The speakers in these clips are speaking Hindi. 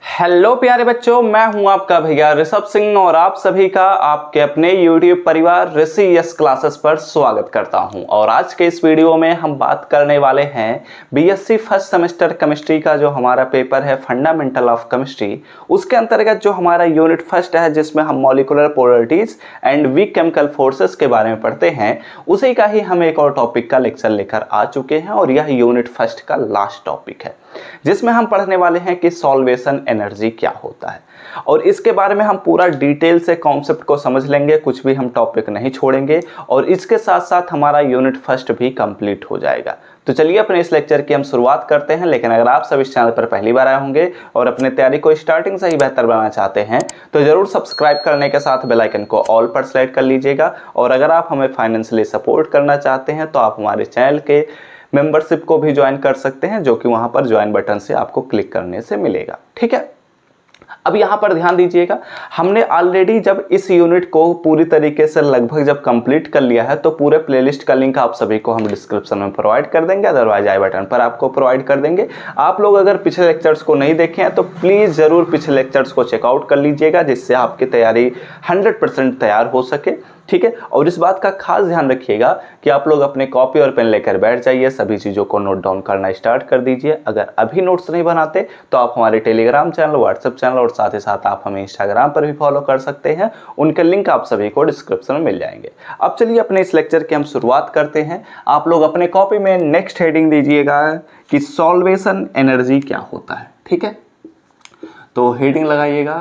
हेलो प्यारे बच्चों, मैं हूं आपका भैया ऋषभ सिंह और आप सभी का आपके अपने YouTube परिवार ऋषि यस क्लासेस पर स्वागत करता हूं। और आज के इस वीडियो में हम बात करने वाले हैं बीएससी फर्स्ट सेमेस्टर केमिस्ट्री का जो हमारा पेपर है फंडामेंटल ऑफ केमिस्ट्री, उसके अंतर्गत जो हमारा यूनिट फर्स्ट है जिसमें हम molecular polarities and weak chemical forces के बारे में पढ़ते हैं, उसी का ही हम एक और टॉपिक का लेक्चर लेकर आ चुके हैं। और यह यूनिट फर्स्ट का लास्ट टॉपिक है जिसमें हम पढ़ने वाले हैं कि सॉल्वेशन एनर्जी क्या होता है। और इसके बारे में हम पूरा डिटेल से कॉन्सेप्ट को समझ लेंगे, कुछ भी हम टॉपिक नहीं छोड़ेंगे और इसके साथ साथ हमारा यूनिट फर्स्ट भी कंप्लीट हो जाएगा। तो चलिए अपने इस लेक्चर की हम शुरुआत करते हैं। लेकिन अगर आप सब इस चैनल पर पहली बार आए होंगे और अपने तैयारी को स्टार्टिंग से ही बेहतर बनाना चाहते हैं तो जरूर सब्सक्राइब करने के साथ बेल आइकन को ऑल पर सेलेक्ट कर लीजिएगा। और अगर आप हमें फाइनेंशियली सपोर्ट करना चाहते हैं तो आप हमारे चैनल के मेंबरशिप को भी ज्वाइन कर सकते हैं, जो कि वहां पर ज्वाइन बटन से आपको क्लिक करने से मिलेगा। ठीक है, अब यहां पर ध्यान दीजिएगा, हमने ऑलरेडी जब इस यूनिट को पूरी तरीके से लगभग जब कंप्लीट कर लिया है तो पूरे प्लेलिस्ट का लिंक आप सभी को हम डिस्क्रिप्शन में प्रोवाइड कर देंगे, अदरवाइज आई बटन पर आपको प्रोवाइड कर देंगे। आप लोग अगर पिछले लेक्चर्स को नहीं देखे हैं तो प्लीज जरूर पिछले लेक्चर्स को चेकआउट कर लीजिएगा, जिससे आपकी तैयारी 100% तैयार हो सके। ठीक है, और इस बात का खास ध्यान रखिएगा कि आप लोग अपने कॉपी और पेन लेकर बैठ जाइए, सभी चीज़ों को नोट डाउन करना स्टार्ट कर दीजिए। अगर अभी नोट्स नहीं बनाते तो आप हमारे टेलीग्राम चैनल, व्हाट्सएप चैनल और साथ ही साथ आप हमें इंस्टाग्राम पर भी फॉलो कर सकते हैं, उनके लिंक आप सभी को डिस्क्रिप्शन में मिल जाएंगे। अब चलिए अपने इस लेक्चर की हम शुरुआत करते हैं। आप लोग अपने कॉपी में नेक्स्ट हेडिंग दीजिएगा कि सॉल्वेशन एनर्जी क्या होता है। ठीक है, तो हेडिंग लगाइएगा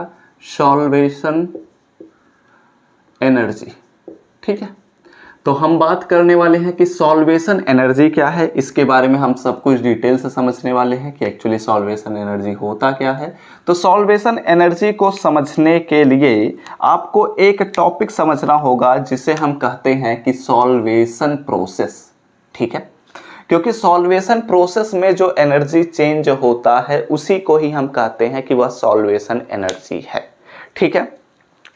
सॉल्वेशन एनर्जी। ठीक है, तो हम बात करने वाले हैं कि सॉल्वेशन एनर्जी क्या है। इसके बारे में हम सब कुछ डिटेल से समझने वाले हैं कि एक्चुअली सॉल्वेशन एनर्जी होता क्या है। तो सॉल्वेशन एनर्जी को समझने के लिए आपको एक टॉपिक समझना होगा जिसे हम कहते हैं कि सॉल्वेशन प्रोसेस। ठीक है, क्योंकि सॉल्वेशन प्रोसेस में जो एनर्जी चेंज होता है उसी को ही हम कहते हैं कि वह सॉल्वेशन एनर्जी है। ठीक है,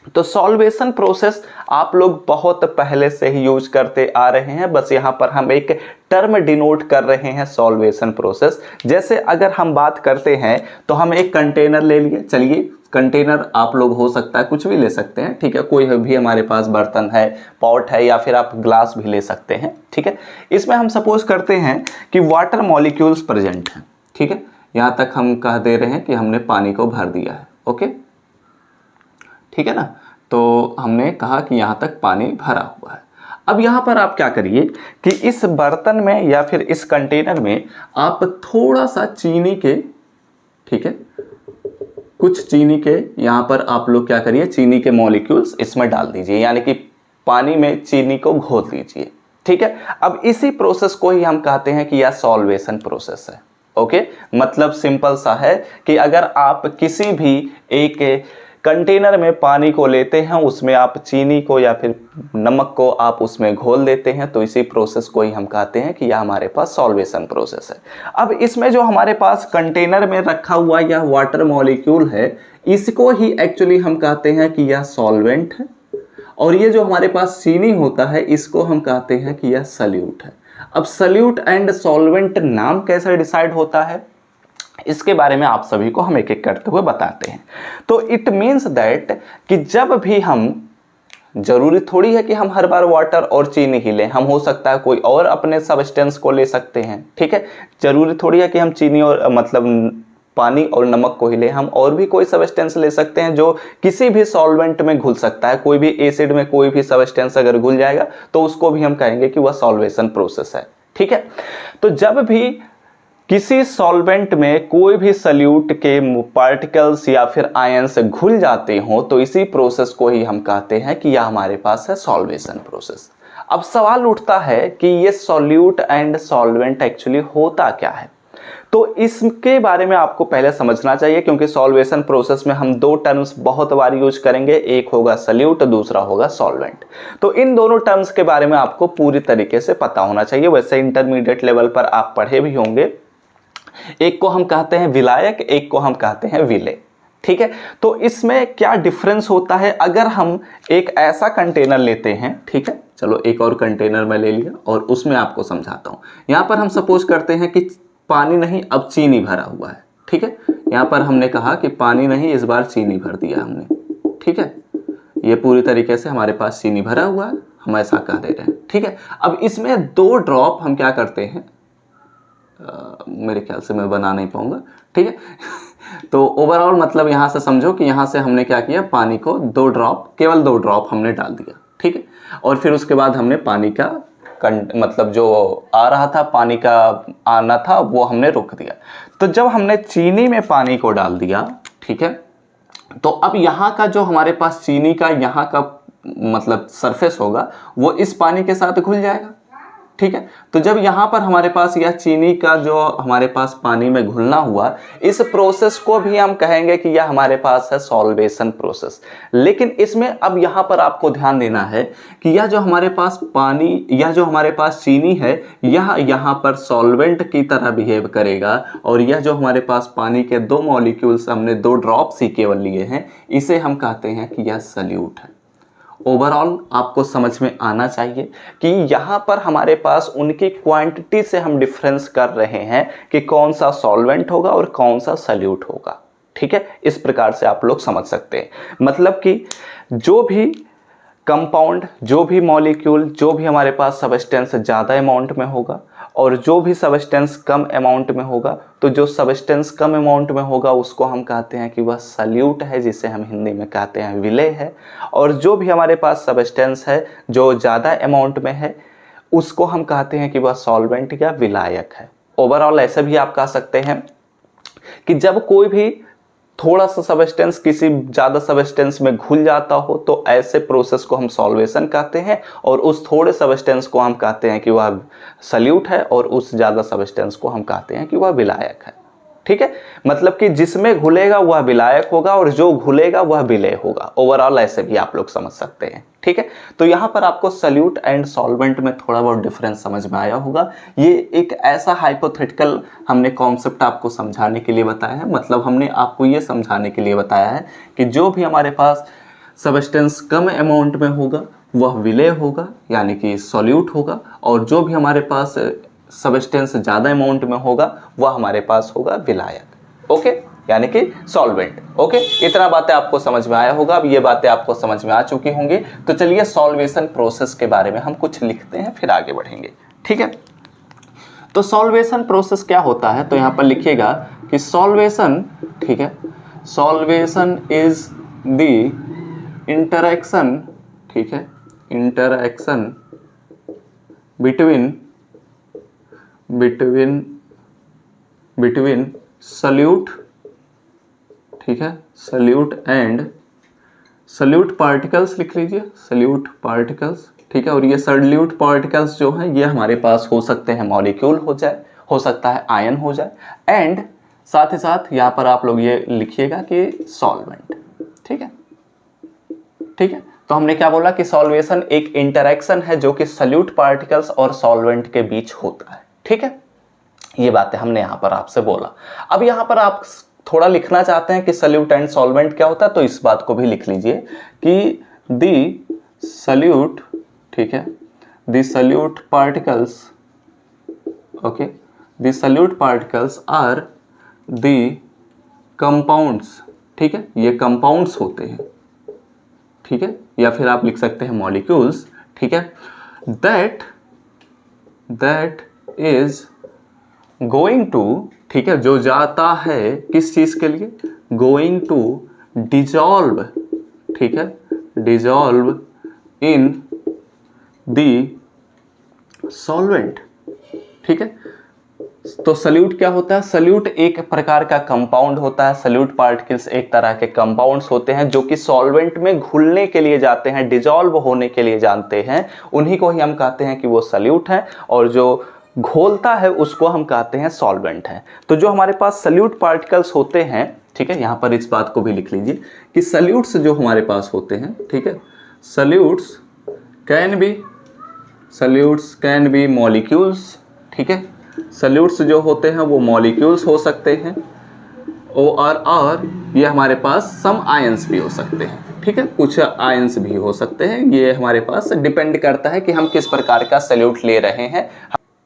तो सॉल्वेशन प्रोसेस आप लोग बहुत पहले से ही यूज करते आ रहे हैं, बस यहाँ पर हम एक टर्म डिनोट कर रहे हैं सॉल्वेशन प्रोसेस। जैसे अगर हम बात करते हैं तो हम एक कंटेनर ले लिए, चलिए कंटेनर आप लोग हो सकता है कुछ भी ले सकते हैं। ठीक है, कोई भी हमारे पास बर्तन है, पॉट है या फिर आप ग्लास भी ले सकते हैं। ठीक है, इसमें हम सपोज करते हैं कि वाटर मॉलिक्यूल्स प्रेजेंट हैं। ठीक है, यहाँ तक हम कह दे रहे हैं कि हमने पानी को भर दिया है। ओके, ठीक है ना, तो हमने कहा कि यहाँ तक पानी भरा हुआ है। अब यहाँ पर आप क्या करिए कि इस बर्तन में या फिर इस कंटेनर में आप थोड़ा सा चीनी के, ठीक है, कुछ चीनी के यहाँ पर आप लोग क्या करिए, चीनी के मॉलिक्यूल्स इसमें डाल दीजिए, यानी कि पानी में चीनी को घोल दीजिए। ठीक है, अब इसी प्रोसेस को ही हम कहते हैं कि यह सॉल्वेशन प्रोसेस है। ओके, मतलब सिंपल सा है कि अगर आप किसी भी एक कंटेनर में पानी को लेते हैं, उसमें आप चीनी को या फिर नमक को आप उसमें घोल देते हैं, तो इसी प्रोसेस को ही हम कहते हैं कि यह हमारे पास सॉल्वेशन प्रोसेस है। अब इसमें जो हमारे पास कंटेनर में रखा हुआ यह वाटर मॉलिक्यूल है, इसको ही एक्चुअली हम कहते हैं कि यह सॉल्वेंट है। और ये जो हमारे पास चीनी होता है इसको हम कहते हैं कि यह सल्यूट है। अब सल्यूट एंड सॉल्वेंट नाम कैसे डिसाइड होता है इसके बारे में आप सभी को हम एक एक करते हुए बताते हैं। तो इट मीन्स दैट कि जब भी हम, जरूरी थोड़ी है कि हम हर बार वाटर और चीनी ही लें, हम हो सकता है कोई और अपने सब्सटेंस को ले सकते हैं। ठीक है, जरूरी थोड़ी है कि हम चीनी और मतलब पानी और नमक को ही लें, हम और भी कोई सब्सटेंस ले सकते हैं जो किसी भी सॉल्वेंट में घुल सकता है। कोई भी एसिड में कोई भी सब्सटेंस अगर घुल जाएगा तो उसको भी हम कहेंगे कि वह सॉल्वेशन प्रोसेस है। ठीक है, तो जब भी किसी सॉल्वेंट में कोई भी सल्यूट के पार्टिकल्स या फिर आयंस घुल जाते हो तो इसी प्रोसेस को ही हम कहते हैं कि यह हमारे पास है सॉल्वेशन प्रोसेस। अब सवाल उठता है कि ये सॉल्यूट एंड सॉल्वेंट एक्चुअली होता क्या है, तो इसके बारे में आपको पहले समझना चाहिए, क्योंकि सॉल्वेशन प्रोसेस में हम दो टर्म्स बहुत बार यूज करेंगे, एक होगा सल्यूट, दूसरा होगा सॉल्वेंट। तो इन दोनों टर्म्स के बारे में आपको पूरी तरीके से पता होना चाहिए। वैसे इंटरमीडिएट लेवल पर आप पढ़े भी होंगे, एक को हम कहते हैं विलायक, एक को हम कहते हैं विलेय। ठीक है, तो इसमें क्या डिफरेंस होता है अगर हम एक ऐसा कंटेनर लेते हैं। ठीक है, चलो एक और कंटेनर मैं ले लिया और उसमें आपको समझाता हूं। यहां पर हम सपोज करते हैं कि पानी नहीं, अब चीनी भरा हुआ है। ठीक है, यहाँ पर हमने कहा कि पानी नहीं, इस बार चीनी भर दिया हमने, ठीक है। ये पूरी तरीके से हमारे पास चीनी भरा हुआ है, हम ऐसा कह दे रहे हैं, ठीक है। अब इसमें 2 ड्रॉप हम क्या करते हैं, मेरे ख्याल से मैं बना नहीं पाऊंगा, ठीक है। तो ओवरऑल मतलब यहाँ से समझो कि यहाँ से हमने क्या किया, पानी को 2 ड्रॉप, केवल 2 ड्रॉप हमने डाल दिया, ठीक है। और फिर उसके बाद हमने पानी का मतलब जो आ रहा था, पानी का आना था, वो हमने रोक दिया। तो जब हमने चीनी में पानी को डाल दिया, ठीक है, तो अब यहाँ का जो हमारे पास चीनी का यहाँ का मतलब सरफेस होगा, वो इस पानी के साथ घुल जाएगा, ठीक है। तो जब यहाँ पर हमारे पास यह चीनी का जो हमारे पास पानी में घुलना हुआ, इस प्रोसेस को भी हम कहेंगे कि यह हमारे पास है सॉल्वेशन प्रोसेस। लेकिन इसमें अब यहाँ पर आपको ध्यान देना है कि यह जो हमारे पास पानी, यह जो हमारे पास चीनी है, यह यहाँ पर सॉल्वेंट की तरह बिहेव करेगा, और यह जो हमारे पास पानी के 2 मॉलिक्यूल्स हमने 2 ड्रॉप्स ही केवल लिए हैं, इसे हम कहते हैं कि यह सल्यूट है। ओवरऑल आपको समझ में आना चाहिए कि यहाँ पर हमारे पास उनकी क्वांटिटी से हम डिफरेंस कर रहे हैं कि कौन सा सॉल्वेंट होगा और कौन सा सल्यूट होगा, ठीक है। इस प्रकार से आप लोग समझ सकते हैं, मतलब कि जो भी कंपाउंड, जो भी मॉलिक्यूल, जो भी हमारे पास सबस्टेंस ज़्यादा अमाउंट में होगा और जो भी सबस्टेंस कम अमाउंट में होगा, तो जो सबस्टेंस कम अमाउंट में होगा उसको हम कहते हैं कि वह सल्यूट है, जिसे हम हिंदी में कहते हैं विलेय है। और जो भी हमारे पास सबस्टेंस है जो ज़्यादा अमाउंट में है, उसको हम कहते हैं कि वह सॉल्वेंट या विलायक है। ओवरऑल ऐसे भी आप कह सकते हैं कि जब कोई भी थोड़ा सा सबस्टेंस किसी ज़्यादा सबस्टेंस में घुल जाता हो, तो ऐसे प्रोसेस को हम सॉल्वेशन कहते हैं, और उस थोड़े सबस्टेंस को हम कहते हैं कि वह सल्यूट है, और उस ज़्यादा सबस्टेंस को हम कहते हैं कि वह विलायक है, ठीक है। मतलब कि जिसमें घुलेगा वह विलायक होगा और जो घुलेगा वह विलेय होगा। ओवरऑल ऐसे भी आप लोग समझ सकते हैं, ठीक है। तो यहाँ पर आपको सल्यूट एंड सॉल्वेंट में थोड़ा बहुत डिफरेंस समझ में आया होगा। ये एक ऐसा हाइपोथेटिकल हमने कॉन्सेप्ट आपको समझाने के लिए बताया है, मतलब हमने आपको ये समझाने के लिए बताया है कि जो भी हमारे पास सबस्टेंस कम अमाउंट में होगा वह विलेय होगा, यानी कि सॉल्यूट होगा, और जो भी हमारे पास सबस्टेंस ज़्यादा अमाउंट में होगा वह हमारे पास होगा विलायक, ओके, यानी कि सॉल्वेंट, ओके। इतना बातें आपको समझ में आया होगा। अब ये बातें आपको समझ में आ चुकी होंगी, तो चलिए सॉल्वेशन प्रोसेस के बारे में हम कुछ लिखते हैं, फिर आगे बढ़ेंगे, ठीक है। तो सॉल्वेशन प्रोसेस क्या होता है, तो यहाँ पर लिखिएगा कि सॉल्वेशन, ठीक है, सॉल्वेशन इज द इंटरेक्शन, ठीक है, इंटरेक्शन बिटवीन सल्यूट, ठीक है, सल्यूट एंड सल्यूट पार्टिकल्स लिख लीजिए, सल्यूट पार्टिकल्स, ठीक है। और ये सल्यूट पार्टिकल्स जो हैं ये हमारे पास हो सकते हैं मॉलिक्यूल हो जाए, हो सकता है आयन हो जाए, एंड साथ ही साथ यहाँ पर आप लोग ये लिखिएगा कि सॉल्वेंट, ठीक है, ठीक है। तो हमने क्या बोला कि सॉल्वेशन एक इंटरेक्शन है जो कि सल्यूट पार्टिकल्स और सॉल्वेंट के बीच होता है, ठीक है। ये बातें हमने यहाँ पर आपसे बोला। अब यहाँ पर आप थोड़ा लिखना चाहते हैं कि सल्यूट एंड सॉल्वेंट क्या होता है, तो इस बात को भी लिख लीजिए कि दी सल्यूट, ठीक है, the solute particles, okay, the solute particles are the compounds, ठीक है, ये कंपाउंड्स होते हैं, ठीक है, या फिर आप लिख सकते हैं मॉलिक्यूल्स, ठीक है, दैट इज गोइंग टू, ठीक है, जो जाता है किस चीज के लिए, गोइंग टू डिजॉल्व, ठीक है, डिजॉल्व इन दी सॉल्वेंट, ठीक है। तो सल्यूट क्या होता है, सल्यूट एक प्रकार का कंपाउंड होता है, सल्यूट पार्टिकल्स एक तरह के कंपाउंड्स होते हैं जो कि सॉल्वेंट में घुलने के लिए जाते हैं, डिजॉल्व होने के लिए जानते हैं, उन्हीं को ही हम कहते हैं कि वो सल्यूट है, और जो घोलता है उसको हम कहते हैं सॉल्वेंट है। तो जो हमारे पास सल्यूट पार्टिकल्स होते हैं, ठीक है, यहाँ पर इस बात को भी लिख लीजिए कि सल्यूट्स जो हमारे पास होते हैं, ठीक है, सल्यूट्स कैन बी मॉलिक्यूल्स, ठीक है, सल्यूट्स जो होते हैं वो मॉलिक्यूल्स हो सकते हैं, और ये हमारे पास सम आयंस भी हो सकते हैं, ठीक है, कुछ आयंस भी हो सकते हैं। ये हमारे पास डिपेंड करता है कि हम किस प्रकार का सल्यूट ले रहे हैं।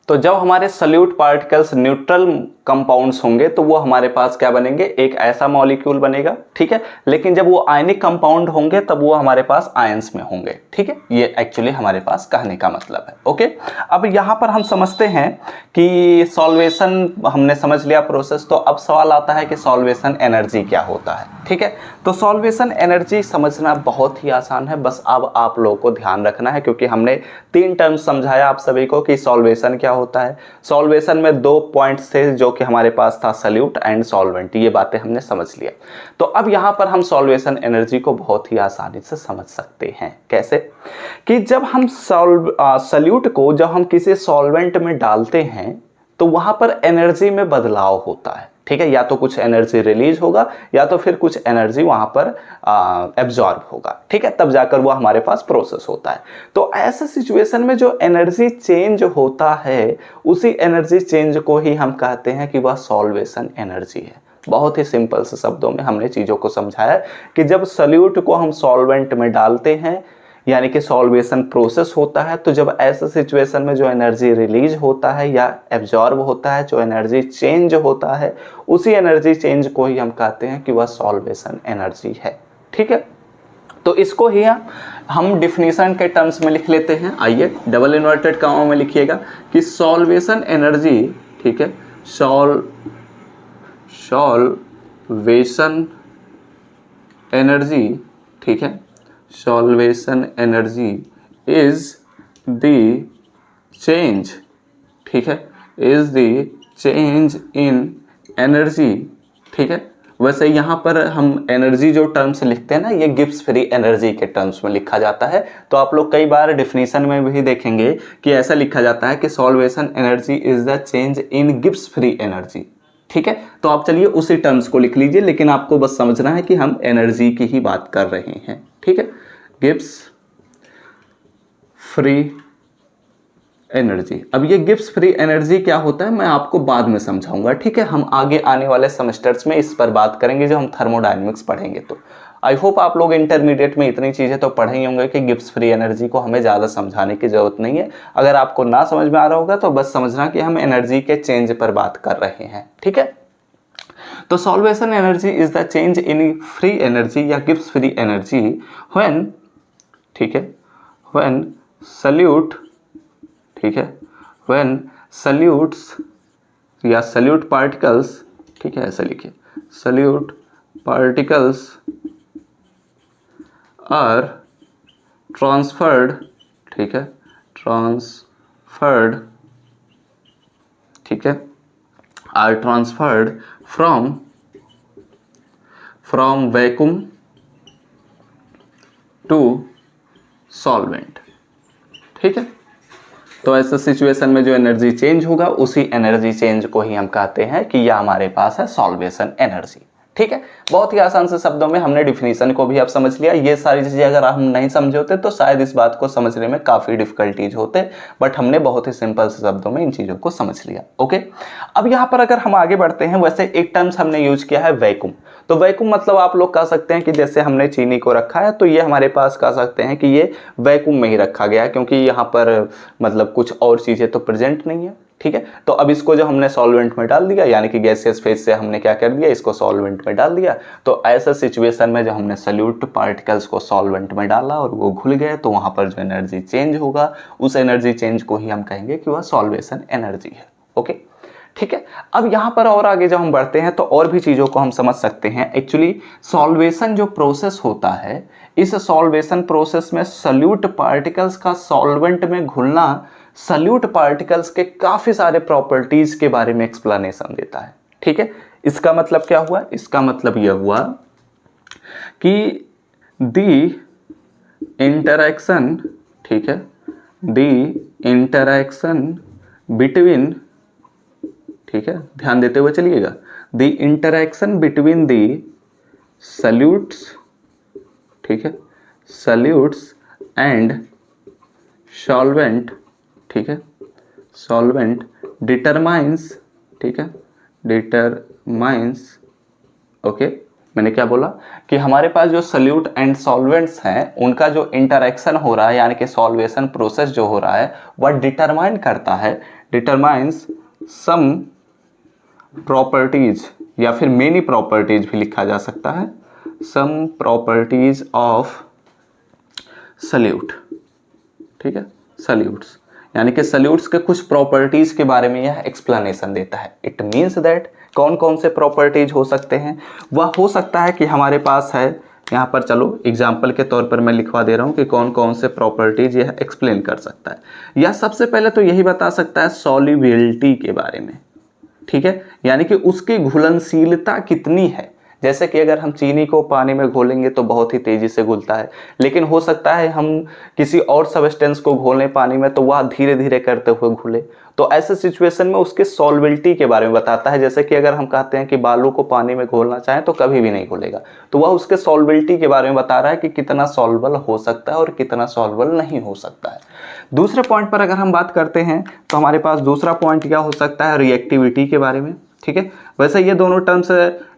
तो जब हमारे सल्यूट पार्टिकल्स न्यूट्रल कंपाउंड्स होंगे तो वो हमारे पास क्या बनेंगे, एक ऐसा मॉलिक्यूल बनेगा, ठीक है। लेकिन जब वो आयनिक कंपाउंड होंगे तब वो हमारे पास आयंस में होंगे, ठीक है। ये एक्चुअली हमारे पास कहने का मतलब है। ओके, अब यहाँ पर हम समझते हैं कि सॉल्वेशन हमने समझ लिया प्रोसेस, तो अब सवाल आता है कि सॉल्वेशन एनर्जी क्या होता है, ठीक है। तो सॉल्वेशन एनर्जी समझना बहुत ही आसान है, बस अब आप लोगों को ध्यान रखना है क्योंकि हमने 3 टर्म्स समझाया आप सभी को कि सॉल्वेशन क्या होता है। सॉल्वेशन में 2 पॉइंट्स थे जो कि हमारे पास था, सॉल्यूट एंड सॉल्वेंट, ये बातें हमने समझ लिया। तो अब यहाँ पर हम सॉल्वेशन एनर्जी को बहुत ही आसानी से समझ सकते हैं। कैसे? कि जब हम सॉल्यूट को जब हम किसी सॉल्वेंट में डालते हैं तो वहां पर एनर्जी में बदलाव होता है, ठीक है। या तो कुछ एनर्जी रिलीज होगा या तो फिर कुछ एनर्जी वहां पर एब्जॉर्ब होगा, ठीक है, तब जाकर वो हमारे पास प्रोसेस होता है। तो ऐसे सिचुएशन में जो एनर्जी चेंज होता है उसी एनर्जी चेंज को ही हम कहते हैं कि वह सॉल्वेशन एनर्जी है। बहुत ही सिंपल से शब्दों में हमने चीजों को समझाया कि जब सॉल्यूट को हम सॉल्वेंट में डालते हैं यानी कि सॉल्वेशन प्रोसेस होता है, तो जब ऐसे सिचुएशन में जो एनर्जी रिलीज होता है या एब्जॉर्ब होता है, जो एनर्जी चेंज होता है, उसी एनर्जी चेंज को ही हम कहते हैं कि वह सॉल्वेशन एनर्जी है, ठीक है। तो इसको ही हम डिफिनीशन के टर्म्स में लिख लेते हैं। आइए डबल इन्वर्टेड कॉमा में लिखिएगा कि सॉल्वेशन एनर्जी, ठीक है, सॉल्वेशन एनर्जी, ठीक है, solvation energy is the change, ठीक है, is the change in energy, ठीक है। वैसे यहाँ पर हम एनर्जी जो टर्म्स लिखते हैं ना, ये गिब्स फ्री एनर्जी के टर्म्स में लिखा जाता है। तो आप लोग कई बार डिफिनीशन में भी देखेंगे कि ऐसा लिखा जाता है कि solvation energy is the change in Gibbs free energy, ठीक है। तो आप चलिए उसी टर्म्स को लिख लीजिए, लेकिन आपको बस समझना है कि हम एनर्जी की ही बात कर रहे हैं, ठीक है। Gibbs free energy. अब ये गिब्स फ्री एनर्जी क्या होता है मैं आपको बाद में समझाऊंगा, ठीक है। हम आगे आने वाले सेमेस्टर्स में इस पर बात करेंगे जब हम थर्मोडायनेमिक्स पढ़ेंगे। तो आई होप आप लोग इंटरमीडिएट में इतनी चीजें तो पढ़े ही होंगे कि गिब्स फ्री एनर्जी को हमें ज्यादा समझाने की जरूरत नहीं है। अगर आपको ना समझ में आ रहा होगा तो बस समझना कि हम एनर्जी के चेंज पर बात कर रहे हैं, ठीक है। तो solvation energy is the change in free energy या गिब्स फ्री एनर्जी व्हेन, ठीक है, व्हेन सॉल्यूट, ठीक है, व्हेन सॉल्यूट्स या सॉल्यूट पार्टिकल्स, ठीक है, ऐसा लिखिए, सॉल्यूट पार्टिकल्स आर ट्रांसफर्ड, ठीक है, ट्रांसफर्ड, ठीक है, are transferred from vacuum to solvent, ठीक है। तो ऐसे सिचुएशन में जो एनर्जी चेंज होगा उसी एनर्जी चेंज को ही हम कहते हैं कि यह हमारे पास है सॉल्वेशन एनर्जी, ठीक है। बहुत ही आसान से शब्दों में हमने डिफिनीशन को भी अब समझ लिया। ये सारी चीजें अगर हम नहीं समझे होते तो शायद इस बात को समझने में काफी डिफिकल्टीज होते, बट हमने बहुत ही सिंपल से शब्दों में इन चीजों को समझ लिया। ओके, अब यहाँ पर अगर हम आगे बढ़ते हैं, वैसे एक टर्म्स हमने यूज किया है वैक्यूम। तो वैक्यूम मतलब आप लोग कह सकते हैं कि जैसे हमने चीनी को रखा है तो ये हमारे पास कह सकते हैं कि ये वैक्यूम में ही रखा गया है, क्योंकि यहाँ पर मतलब कुछ और चीजें तो प्रेजेंट नहीं है, ठीक है। तो अब इसको जो हमने सॉल्वेंट में डाल दिया, यानी कि गैसियस फेज से हमने क्या कर दिया, इसको सॉल्वेंट में डाल दिया। तो ऐसा सिचुएशन में जब हमने सॉल्यूट पार्टिकल्स को सॉल्वेंट में डाला और वो घुल गए, तो वहां पर जो एनर्जी चेंज होगा उस एनर्जी चेंज को ही हम कहेंगे कि वह सॉल्वेशन एनर्जी है। ओके, ठीक है। अब यहाँ पर और आगे जब हम बढ़ते हैं तो और भी चीजों को हम समझ सकते हैं। एक्चुअली सॉल्वेशन जो प्रोसेस होता है, इस सॉल्वेशन प्रोसेस में सॉल्यूट पार्टिकल्स का सॉल्वेंट में घुलना सॉल्यूट पार्टिकल्स के काफी सारे प्रॉपर्टीज के बारे में एक्सप्लेनेशन देता है, ठीक है। इसका मतलब क्या हुआ? इसका मतलब यह हुआ कि दी इंटरैक्शन, ठीक है, दी इंटरैक्शन बिटवीन, ठीक है, ध्यान देते हुए चलिएगा, the interaction between the solutes, ठीक है, सॉल्यूट्स एंड सॉल्वेंट, ठीक है, सॉल्वेंट डिटरमाइंस, ठीक है, डिटरमाइंस। ओके, मैंने क्या बोला कि हमारे पास जो सॉल्यूट एंड सॉल्वेंट्स हैं उनका जो इंटरैक्शन हो रहा है, यानी कि सॉल्वेशन प्रोसेस जो हो रहा है, वह डिटरमाइन करता है, डिटरमाइंस सम प्रॉपर्टीज या फिर मेनी प्रॉपर्टीज भी लिखा जा सकता है, सम प्रॉपर्टीज ऑफ सल्यूट, ठीक है, सल्यूट्स, यानी कि सल्यूट्स के कुछ प्रॉपर्टीज के बारे में यह एक्सप्लेनेशन देता है। इट मीन्स दैट कौन कौन से प्रॉपर्टीज हो सकते हैं, वह हो सकता है कि हमारे पास है यहाँ पर, चलो एग्जाम्पल के तौर पर मैं लिखवा दे रहा हूँ कि कौन कौन से प्रॉपर्टीज यह एक्सप्लेन कर सकता है। या सबसे पहले तो यही बता सकता है सॉल्युबिलिटी के बारे में, ठीक है, यानी कि उसकी घुलनशीलता कितनी है। जैसे कि अगर हम चीनी को पानी में घोलेंगे तो बहुत ही तेजी से घुलता है, लेकिन हो सकता है हम किसी और सब्सटेंस को घोलें पानी में तो वह धीरे धीरे करते हुए घुले। तो ऐसे सिचुएशन में उसके सॉल्युबिलिटी के बारे में बताता है। जैसे कि अगर हम कहते हैं कि बालू को पानी में घोलना चाहें तो कभी भी नहीं घुलेगा, तो वह उसके सॉल्युबिलिटी के बारे में बता रहा है कि कितना सॉल्युबल हो सकता है और कितना सॉल्युबल नहीं हो सकता है। दूसरे पॉइंट पर अगर हम बात करते हैं तो हमारे पास दूसरा पॉइंट क्या हो सकता है, रिएक्टिविटी के बारे में, ठीक है। वैसे ये दोनों टर्म्स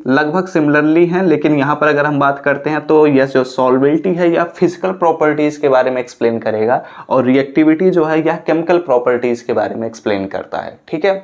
लगभग सिमिलरली हैं, लेकिन यहाँ पर अगर हम बात करते हैं तो यह जो सॉल्युबिलिटी है या फिजिकल प्रॉपर्टीज के बारे में एक्सप्लेन करेगा, और रिएक्टिविटी जो है यह केमिकल प्रॉपर्टीज के बारे में एक्सप्लेन करता है, ठीक है।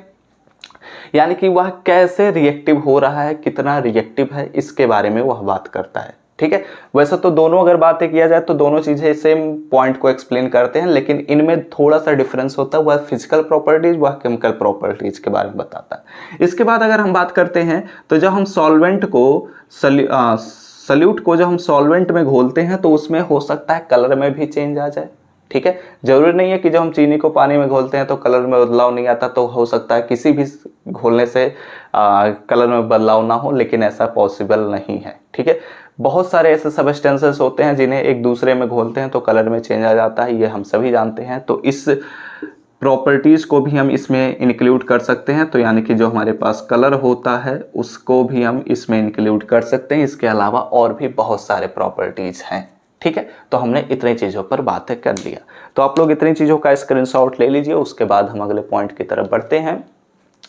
यानी कि वह कैसे रिएक्टिव हो रहा है, कितना रिएक्टिव है, इसके बारे में वह बात करता है, ठीक है। वैसे तो दोनों अगर बातें किया जाए तो दोनों चीजें सेम पॉइंट को एक्सप्लेन करते हैं, लेकिन इनमें थोड़ा सा डिफरेंस होता है, वह फिजिकल प्रॉपर्टीज वह केमिकल प्रॉपर्टीज के बारे में बताता है। इसके बाद अगर हम बात करते हैं तो जब हम सॉल्वेंट को सल्यूट को जब हम सॉल्वेंट में घोलते हैं तो उसमें हो सकता है कलर में भी चेंज आ जाए, ठीक है। जरूरी नहीं है कि जब हम चीनी को पानी में घोलते हैं तो कलर में बदलाव नहीं आता, तो हो सकता है किसी भी घोलने से कलर में बदलाव ना हो, लेकिन ऐसा पॉसिबल नहीं है, ठीक है। बहुत सारे ऐसे सब्सटेंसेस होते हैं जिन्हें एक दूसरे में घोलते हैं तो कलर में चेंज आ जाता है, ये हम सभी जानते हैं। तो इस प्रॉपर्टीज को भी हम इसमें इंक्लूड कर सकते हैं, तो यानी कि जो हमारे पास कलर होता है उसको भी हम इसमें इंक्लूड कर सकते हैं। इसके अलावा और भी बहुत सारे प्रॉपर्टीज हैं, ठीक है। तो हमने इतनी चीज़ों पर बातें कर लिया, तो आप लोग इतनी चीज़ों का स्क्रीनशॉट ले लीजिए। उसके बाद हम अगले पॉइंट की तरफ बढ़ते हैं।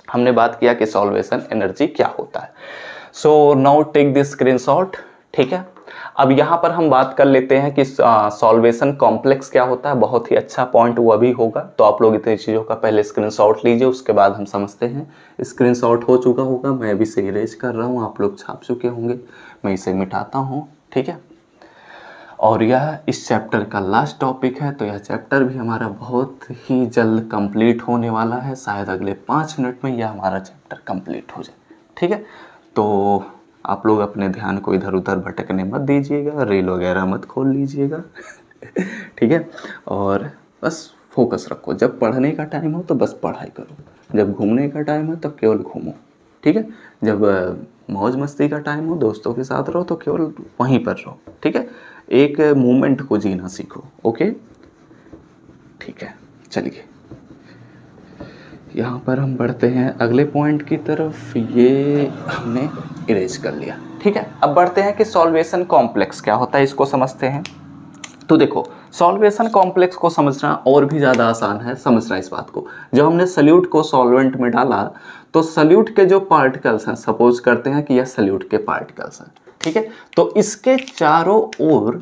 हमने बात किया कि सॉल्वेशन एनर्जी क्या होता है। So now take this screenshot, ठीक है। अब यहाँ पर हम बात कर लेते हैं कि सॉल्वेशन कॉम्प्लेक्स क्या होता है। बहुत ही अच्छा पॉइंट वो भी होगा, तो आप लोग इतनी चीज़ों का पहले स्क्रीनशॉट लीजिए, उसके बाद हम समझते हैं। स्क्रीनशॉट हो चुका होगा, मैं भी इसे इरेज कर रहा हूँ, आप लोग छाप चुके होंगे, मैं इसे मिटाता हूँ, ठीक है। और यह इस चैप्टर का लास्ट टॉपिक है, तो यह चैप्टर भी हमारा बहुत ही जल्द कंप्लीट होने वाला है। शायद अगले 5 मिनट में यह हमारा चैप्टर कंप्लीट हो जाए, ठीक है। तो आप लोग अपने ध्यान को इधर उधर भटकने मत दीजिएगा, रील वगैरह मत खोल लीजिएगा ठीक है। और बस फोकस रखो, जब पढ़ने का टाइम हो तो बस पढ़ाई करो, जब घूमने का टाइम हो तब केवल घूमो, ठीक है। जब मौज मस्ती का टाइम हो, दोस्तों के साथ रहो, तो केवल वहीं पर रहो, ठीक है। एक मोमेंट को जीना सीखो, ओके, ठीक है। चलिए यहाँ पर हम बढ़ते हैं अगले पॉइंट की तरफ। ये हमने इरेज कर लिया, ठीक है। अब बढ़ते हैं कि सॉल्वेशन कॉम्प्लेक्स क्या होता है, इसको समझते हैं। तो देखो, सॉल्वेशन कॉम्प्लेक्स को समझना और भी ज़्यादा आसान है समझना इस बात को। जब हमने सल्यूट को सॉल्वेंट में डाला तो सल्यूट के जो पार्टिकल्स हैं, सपोज करते हैं कि यह सल्यूट के पार्टिकल्स हैं, ठीक है, तो इसके चारों ओर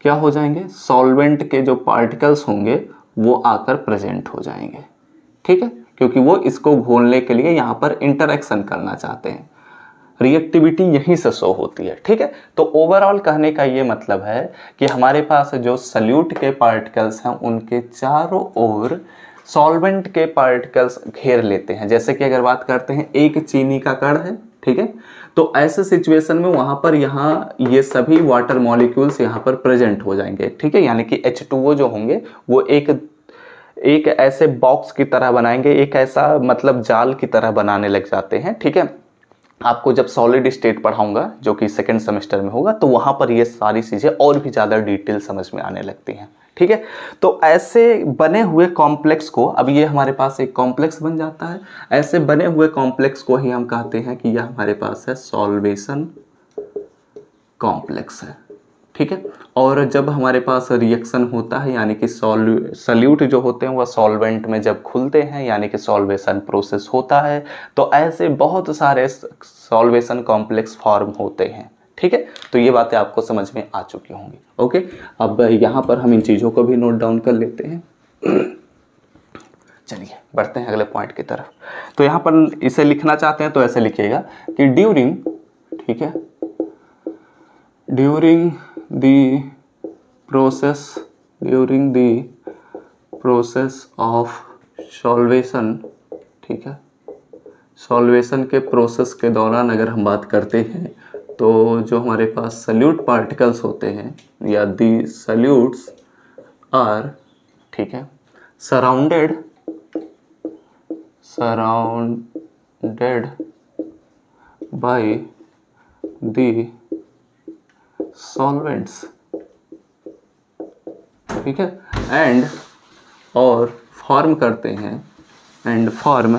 क्या हो जाएंगे, सॉल्वेंट के जो पार्टिकल्स होंगे वो आकर प्रेजेंट हो जाएंगे, ठीक है, क्योंकि वो इसको घोलने के लिए यहाँ पर इंटरेक्शन करना चाहते हैं। रिएक्टिविटी यहीं से शो होती है, ठीक है। तो ओवरऑल कहने का ये मतलब है कि हमारे पास जो सल्यूट के पार्टिकल्स हैं उनके चारों ओर सॉल्वेंट के पार्टिकल्स घेर लेते हैं। जैसे कि अगर बात करते हैं एक चीनी का कण है, ठीक है, तो ऐसे सिचुएशन में वहां पर यहाँ ये सभी वाटर मॉलिक्यूल्स यहाँ पर प्रेजेंट हो जाएंगे, ठीक है। यानी कि H2O जो होंगे वो एक ऐसे बॉक्स की तरह बनाएंगे, एक ऐसा मतलब जाल की तरह बनाने लग जाते हैं, ठीक है। आपको जब सॉलिड स्टेट पढ़ाऊंगा जो कि सेकंड सेमेस्टर में होगा तो वहां पर ये सारी चीजें और भी ज्यादा डिटेल समझ में आने लगती हैं, ठीक है। तो ऐसे बने हुए कॉम्प्लेक्स को, अब ये हमारे पास एक कॉम्प्लेक्स बन जाता है, ऐसे बने हुए कॉम्प्लेक्स को ही हम कहते हैं कि यह हमारे पास है सॉल्वेशन कॉम्प्लेक्स है, ठीक है। और जब हमारे पास रिएक्शन होता है यानी कि सल्यूट जो होते हैं वह सॉल्वेंट में जब खुलते हैं यानी कि सॉल्वेशन प्रोसेस होता है, तो ऐसे बहुत सारे सॉल्वेशन कॉम्प्लेक्स फॉर्म होते हैं, ठीक है। तो ये बातें आपको समझ में आ चुकी होंगी, ओके। अब यहाँ पर हम इन चीज़ों को भी नोट डाउन कर लेते हैं। चलिए बढ़ते हैं अगले पॉइंट की तरफ। तो यहाँ पर इसे लिखना चाहते हैं तो ऐसे लिखिएगा कि ड्यूरिंग, ठीक है, during the process of solvation, ठीक है, सॉल्वेशन के प्रोसेस के दौरान अगर हम बात करते हैं तो जो हमारे पास सल्यूट पार्टिकल्स होते हैं या दी सल्यूट्स आर, ठीक है, सराउंडेड बाय दी सॉल्वेंट्स, ठीक है, एंड और फॉर्म करते हैं, एंड फॉर्म,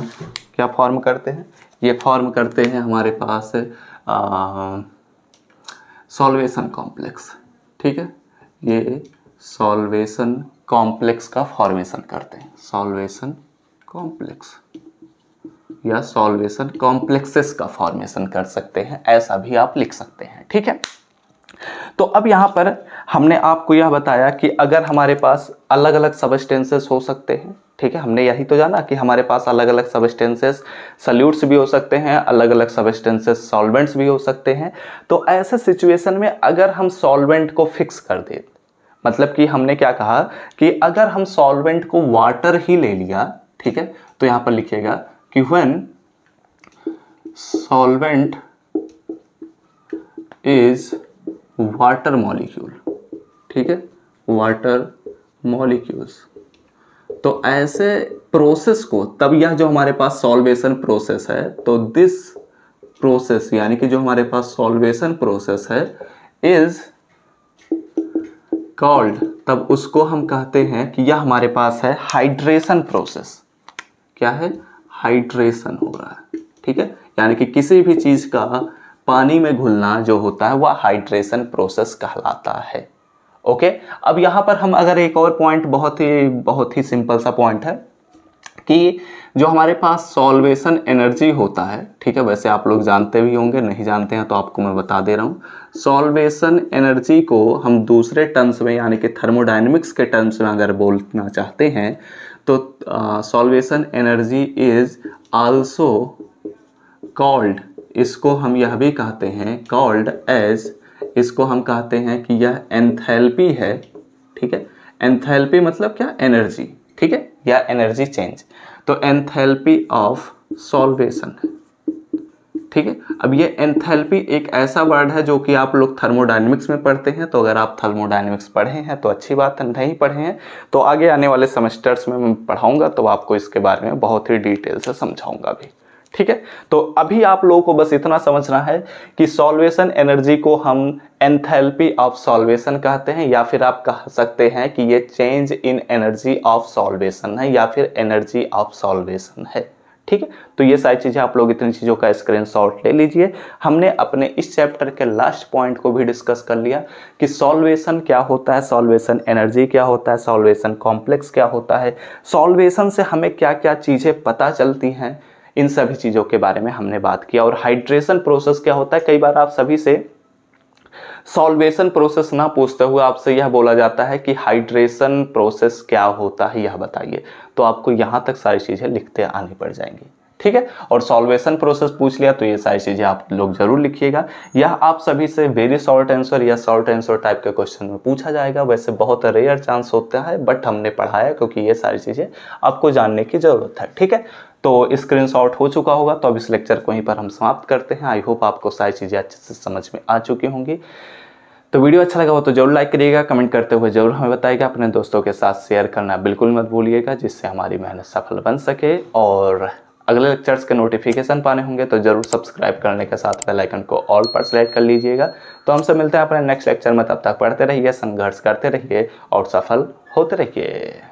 क्या फॉर्म करते हैं, ये फॉर्म करते हैं हमारे पास सॉल्वेशन कॉम्प्लेक्स, ठीक है, ये सॉल्वेशन कॉम्प्लेक्स का फॉर्मेशन करते हैं, सॉल्वेशन कॉम्प्लेक्स या सॉल्वेशन कॉम्प्लेक्सेस का फॉर्मेशन कर सकते हैं, ऐसा भी आप लिख सकते हैं, ठीक है। तो अब यहाँ पर हमने आपको यह बताया कि अगर हमारे पास अलग अलग सबस्टेंसेस हो सकते हैं, ठीक है, हमने यही तो जाना कि हमारे पास अलग अलग सबस्टेंसेस सल्यूट्स भी हो सकते हैं, अलग अलग सबस्टेंसेस सॉल्वेंट्स भी हो सकते हैं। तो ऐसे सिचुएशन में अगर हम सॉल्वेंट को फिक्स कर दें, मतलब कि हमने क्या कहा कि अगर हम सॉल्वेंट को वाटर ही ले लिया, ठीक है, तो यहाँ पर लिखिएगा कि when solvent is water molecule, ठीक है, वाटर मॉलिक्यूल्स, तो ऐसे प्रोसेस को, तब यह जो हमारे पास सॉल्वेशन प्रोसेस है, तो दिस प्रोसेस यानी कि जो हमारे पास सॉल्वेशन प्रोसेस है इज कॉल्ड, तब उसको हम कहते हैं कि यह हमारे पास है हाइड्रेशन प्रोसेस। क्या है, हाइड्रेशन हो रहा है, ठीक है, यानी कि किसी भी चीज का पानी में घुलना जो होता है वह हाइड्रेशन प्रोसेस कहलाता है। ओके, अब यहाँ पर हम अगर एक और पॉइंट, बहुत ही सिंपल सा पॉइंट है कि जो हमारे पास सॉल्वेशन एनर्जी होता है, ठीक है, वैसे आप लोग जानते भी होंगे, नहीं जानते हैं तो आपको मैं बता दे रहा हूँ। सॉल्वेशन एनर्जी को हम दूसरे टर्म्स में यानी कि थर्मोडायनेमिक्स के टर्म्स में अगर बोलना चाहते हैं तो solvation energy is also called, इसको हम यह भी कहते हैं कॉल्ड एज, इसको हम कहते हैं कि यह एंथैल्पी है, ठीक है, एंथैल्पी मतलब क्या, एनर्जी, ठीक है, या एनर्जी चेंज, तो एंथैल्पी ऑफ सॉल्वेशन, ठीक है। अब ये एंथैल्पी एक ऐसा वर्ड है जो कि आप लोग थर्मोडायनेमिक्स में पढ़ते हैं, तो अगर आप थर्मोडायनेमिक्स पढ़े हैं तो अच्छी बात है, नहीं पढ़े हैं तो आगे आने वाले सेमेस्टर्स में मैं पढ़ाऊंगा तो आपको इसके बारे में बहुत ही डिटेल से समझाऊंगा भी, ठीक है। तो अभी आप लोगों को बस इतना समझना है कि सॉल्वेशन एनर्जी को हम एंथैल्पी ऑफ सॉल्वेशन कहते हैं, या फिर आप कह सकते हैं कि ये change in energy of solvation है, या फिर एनर्जी ऑफ सॉल्वेशन है, ठीक है। तो ये सारी चीजें आप लोग इतनी चीजों का स्क्रीनशॉट ले लीजिए। हमने अपने इस चैप्टर के लास्ट पॉइंट को भी डिस्कस कर लिया कि सॉल्वेशन क्या होता है, सॉल्वेशन एनर्जी क्या होता है, सॉल्वेशन कॉम्प्लेक्स क्या होता है, सॉल्वेशन से हमें क्या क्या चीजें पता चलती हैं, इन सभी चीज़ों के बारे में हमने बात किया। और हाइड्रेशन प्रोसेस क्या होता है, कई बार आप सभी से सॉल्वेशन प्रोसेस ना पूछते हुए आपसे यह बोला जाता है कि हाइड्रेशन प्रोसेस क्या होता है यह बताइए, तो आपको यहाँ तक सारी चीज़ें लिखते आनी पड़ जाएंगी, ठीक है। और सॉल्वेशन प्रोसेस पूछ लिया तो ये सारी चीज़ें आप लोग जरूर लिखिएगा। यह आप सभी से वेरी शॉर्ट आंसर या शॉर्ट आंसर टाइप के क्वेश्चन में पूछा जाएगा, वैसे बहुत रेयर चांस होता है बट हमने पढ़ाया क्योंकि ये सारी चीज़ें आपको जानने की ज़रूरत है, ठीक है। तो स्क्रीनशॉट हो चुका होगा, तो अब इस लेक्चर को यहीं पर हम समाप्त करते हैं। आई होप आपको सारी चीज़ें अच्छे से समझ में आ चुकी होंगी। तो वीडियो अच्छा लगा हो तो जरूर लाइक करिएगा, कमेंट करते हुए जरूर हमें बताइएगा, अपने दोस्तों के साथ शेयर करना बिल्कुल मत भूलिएगा, जिससे हमारी मेहनत सफल बन सके। और अगले लेक्चर्स के नोटिफिकेशन पाने होंगे तो जरूर सब्सक्राइब करने के साथ बेल आइकन को ऑल पर सेलेक्ट कर लीजिएगा। तो हमसे मिलते हैं अपने नेक्स्ट लेक्चर में, तब तक पढ़ते रहिए, संघर्ष करते रहिए और सफल होते रहिए।